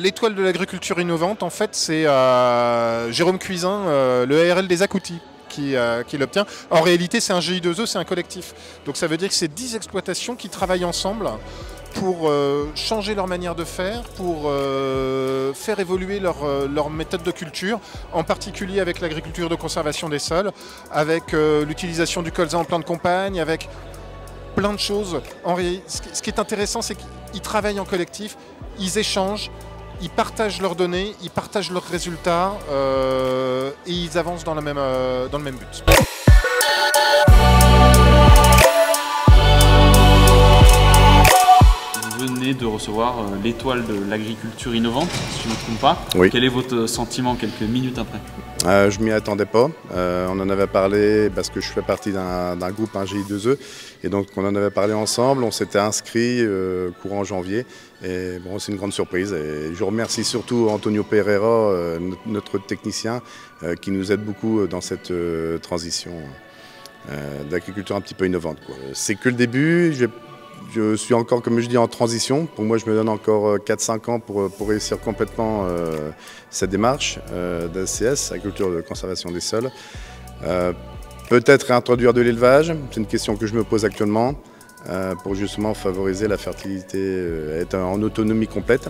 l'étoile de l'agriculture innovante, en fait, c'est Jérôme Cuisin, le ARL des Acoutis, qui l'obtient. En réalité, c'est un GI2E, c'est un collectif. Donc ça veut dire que c'est 10 exploitations qui travaillent ensemble pour changer leur manière de faire, pour faire évoluer leur méthode de culture, en particulier avec l'agriculture de conservation des sols, avec l'utilisation du colza en plan de campagne, avec plein de choses. Ce qui est intéressant, c'est qu'ils travaillent en collectif, ils échangent, ils partagent leurs données, ils partagent leurs résultats et ils avancent dans le même but. Vous venez de recevoir l'étoile de l'agriculture innovante, si je ne me trompe pas. Oui. Quel est votre sentiment quelques minutes après? Je m'y attendais pas. On en avait parlé parce que je fais partie d'un groupe, un GI2E, et donc on en avait parlé ensemble. On s'était inscrit courant janvier, et bon, c'est une grande surprise. Et je remercie surtout Antonio Pereira, notre technicien, qui nous aide beaucoup dans cette transition d'agriculture un petit peu innovante, quoi. C'est que le début. Je suis encore, comme je dis, en transition. Pour moi, je me donne encore 4-5 ans pour réussir complètement cette démarche d'ACS, agriculture de conservation des sols. Peut-être réintroduire de l'élevage, c'est une question que je me pose actuellement, pour justement favoriser la fertilité, être en autonomie complète.